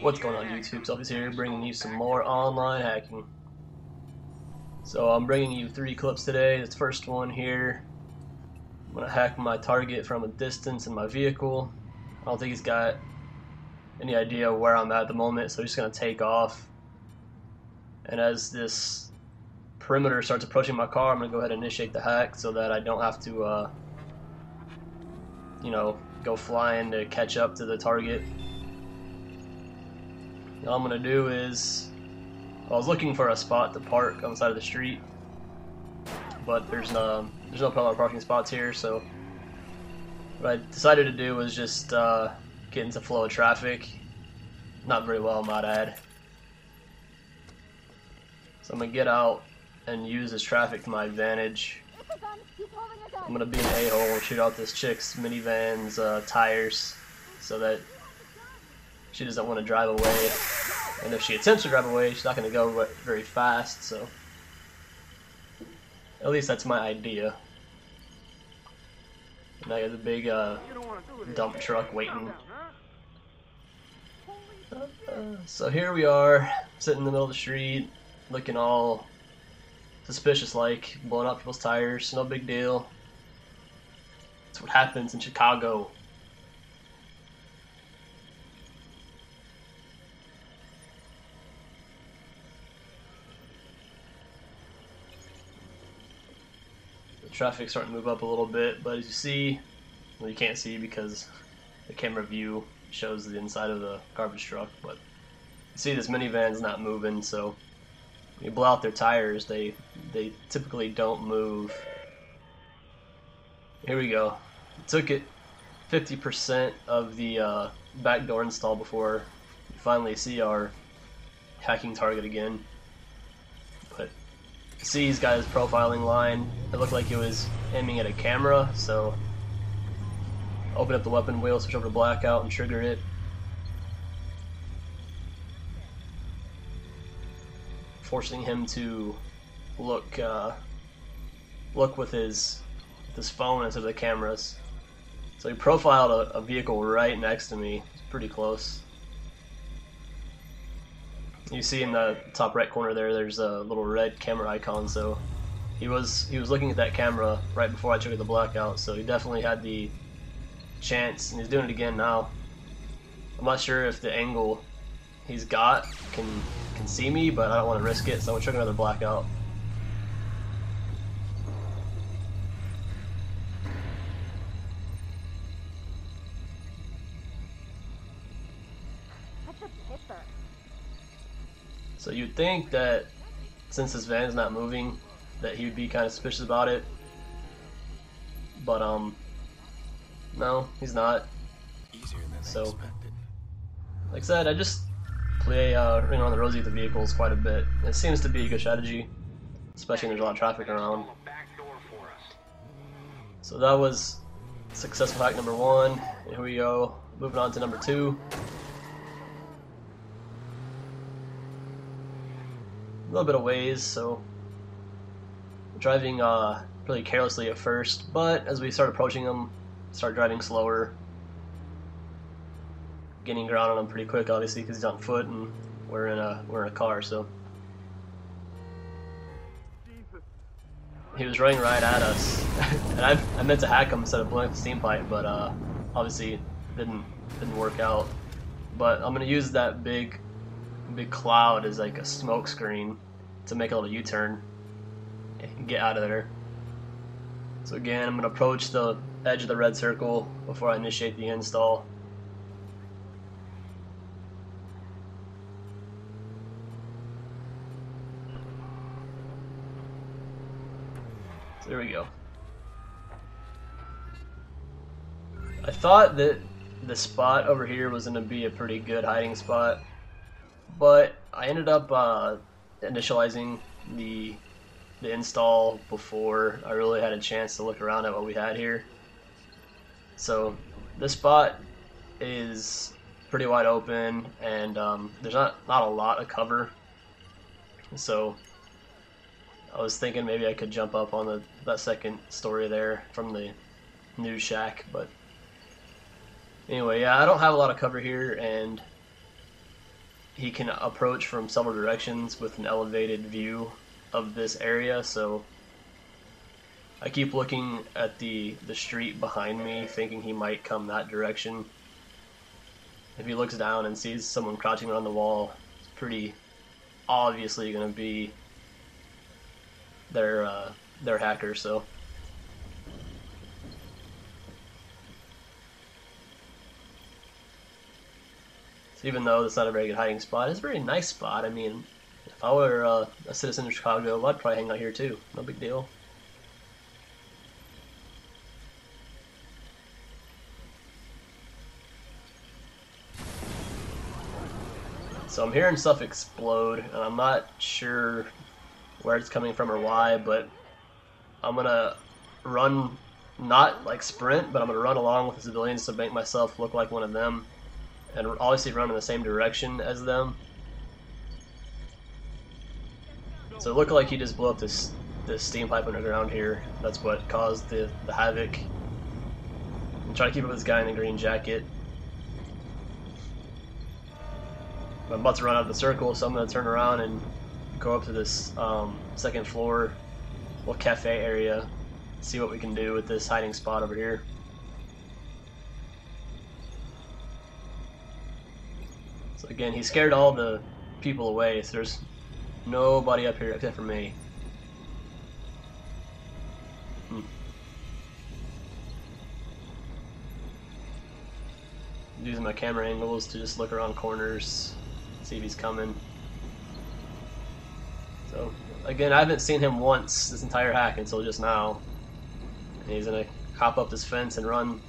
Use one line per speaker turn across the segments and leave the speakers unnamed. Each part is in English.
What's going on YouTube? Selfies here, bringing you some more online hacking. So I'm bringing you 3 clips today. This first one here, I'm going to hack my target from a distance in my vehicle. I don't think he's got any idea where I'm at the moment, so he's just going to take off. And as this perimeter starts approaching my car, I'm going to go ahead and initiate the hack so that I don't have to, go flying to catch up to the target. All I'm gonna do is, I was looking for a spot to park on the side of the street, but there's no parallel parking spots here. So what I decided to do was just get into flow of traffic. Not very well, I might add. So I'm gonna get out and use this traffic to my advantage. I'm gonna be an a-hole and shoot out this chick's minivan's tires so that she doesn't want to drive away, and if she attempts to drive away, she's not going to go very fast, so at least that's my idea. And I got the big dump truck waiting. So here we are, sitting in the middle of the street, looking all suspicious like, blowing out people's tires, no big deal. That's what happens in Chicago. Traffic's starting to move up a little bit, but as you see, well, you can't see because the camera view shows the inside of the garbage truck, but you see this minivan's not moving, so when you blow out their tires, they typically don't move. Here we go. It took it 50% of the backdoor install before we finally see our hacking target again. But see, he's got his profiling line. It looked like he was aiming at a camera, so open up the weapon wheel, switch over to blackout, and trigger it. Forcing him to look with his phone instead of the cameras. So he profiled a vehicle right next to me. It's pretty close. You see in the top right corner there's a little red camera icon, so he was looking at that camera right before I triggered the blackout, so he definitely had the chance, and he's doing it again now. I'm not sure if the angle he's got can see me, but I don't want to risk it, so I'm going to trigger another blackout. So you'd think that since this van's not moving, that he would be kind of suspicious about it, but no, he's not. So, like I said, I just play Ring Around the Rosie with the vehicles quite a bit. It seems to be a good strategy, especially when there's a lot of traffic around. So that was successful hack number 1. Here we go, moving on to number 2. A little bit of ways, so driving really carelessly at first, but as we start approaching him, start driving slower, getting ground on him pretty quick, obviously because he's on foot and we're in a car. So he was running right at us, and I meant to hack him instead of blowing up the steam pipe, but obviously didn't work out. But I'm gonna use that big cloud as like a smoke screen to make a little U-turn and get out of there. So again, I'm going to approach the edge of the red circle before I initiate the install. So there we go. I thought that the spot over here was going to be a pretty good hiding spot, but I ended up initializing the install before I really had a chance to look around at what we had here. So this spot is pretty wide open, and there's not a lot of cover. So I was thinking maybe I could jump up on that second story there from the news shack, but anyway, yeah, I don't have a lot of cover here, and he can approach from several directions with an elevated view of this area, so I keep looking at the street behind me, thinking he might come that direction. If he looks down and sees someone crouching around the wall, it's pretty obviously going to be their hacker. So even though it's not a very good hiding spot, it's a very nice spot. I mean, if I were a citizen of Chicago, I'd probably hang out here too. No big deal. So I'm hearing stuff explode, and I'm not sure where it's coming from or why, but I'm gonna run, not like sprint, but I'm gonna run along with the civilians to make myself look like one of them, and obviously run in the same direction as them. So it looked like he just blew up this steam pipe underground here. That's what caused the havoc. I'm trying to keep up with this guy in the green jacket. I'm about to run out of the circle, so I'm going to turn around and go up to this second floor little cafe area, see what we can do with this hiding spot over here. So again, he scared all the people away, so there's nobody up here except for me. Using my camera angles to just look around corners, see if he's coming. So again, I haven't seen him once this entire hack until just now. And he's gonna hop up this fence and run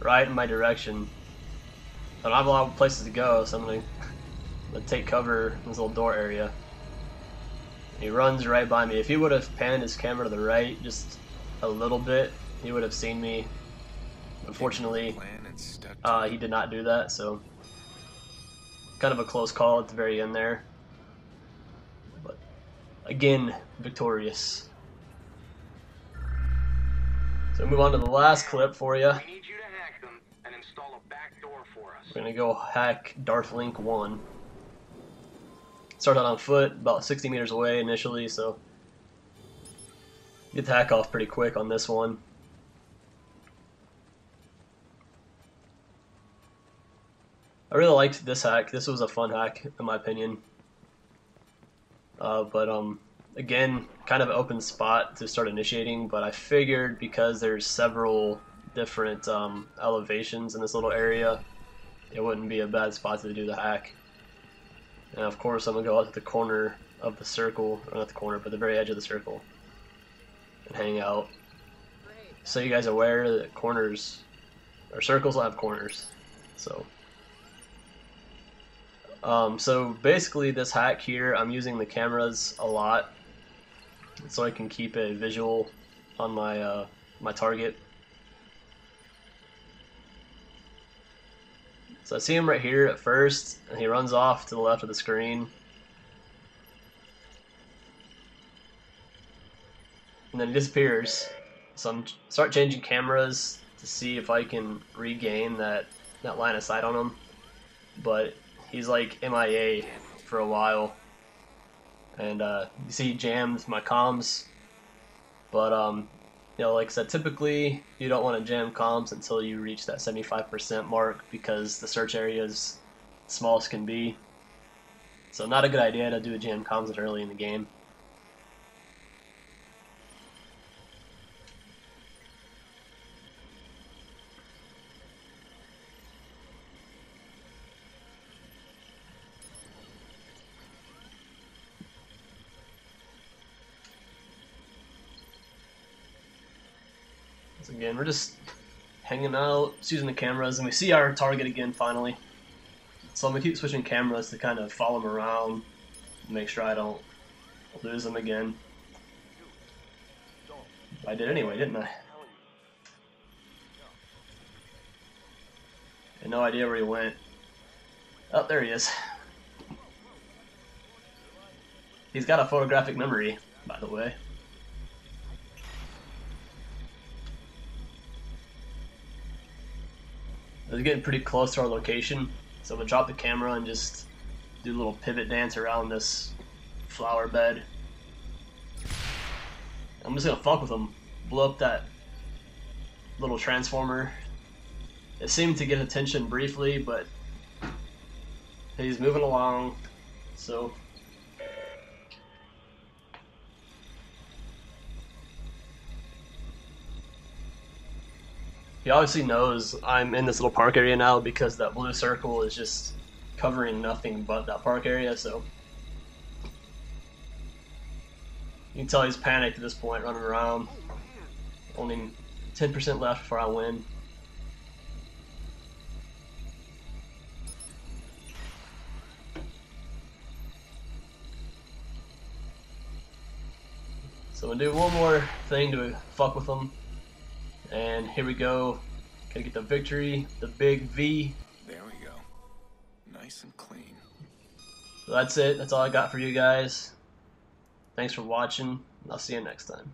right in my direction. I don't have a lot of places to go, so I'm gonna take cover in this little door area. He runs right by me. If he would have panned his camera to the right just a little bit, he would have seen me. Unfortunately, he did not do that, so kind of a close call at the very end there. But again, victorious. So move on to the last clip for you.
I need you to hack them and install a back door for us.
We're gonna go hack Darth Link 1. Started on foot, about 60 meters away initially, so get the hack off pretty quick on this one. I really liked this hack. This was a fun hack, in my opinion. Again, kind of an open spot to start initiating, but I figured because there's several different elevations in this little area, it wouldn't be a bad spot to do the hack. And of course, I'm going to go out to the corner of the circle, or not the corner, but the very edge of the circle, and hang out. So you guys are aware that corners, or circles will have corners. So basically this hack here, I'm using the cameras a lot so I can keep a visual on my my target. So I see him right here at first, and he runs off to the left of the screen. And then he disappears. So I'm start changing cameras to see if I can regain that line of sight on him. But he's like MIA for a while. And you see he jammed my comms. But you know, like I said, typically you don't want to jam comms until you reach that 75% mark because the search area is small as can be. So not a good idea to do a jam comms that early in the game. So again, we're just hanging out, just using the cameras, and we see our target again finally. So I'm going to keep switching cameras to kind of follow him around, make sure I don't lose him again. I did anyway, didn't I? I had no idea where he went. Oh, there he is. He's got a photographic memory, by the way. It's getting pretty close to our location, so I'm gonna drop the camera and just do a little pivot dance around this flower bed. I'm just gonna fuck with him. Blow up that little transformer. It seemed to get attention briefly, but he's moving along, so he obviously knows I'm in this little park area now because that blue circle is just covering nothing but that park area, so you can tell he's panicked at this point, running around. Only 10% left before I win. So I'm gonna do one more thing to fuck with them. And here we go. Gotta get the victory, the big V.
There we go. Nice and clean.
So that's it. That's all I got for you guys. Thanks for watching, and I'll see you next time.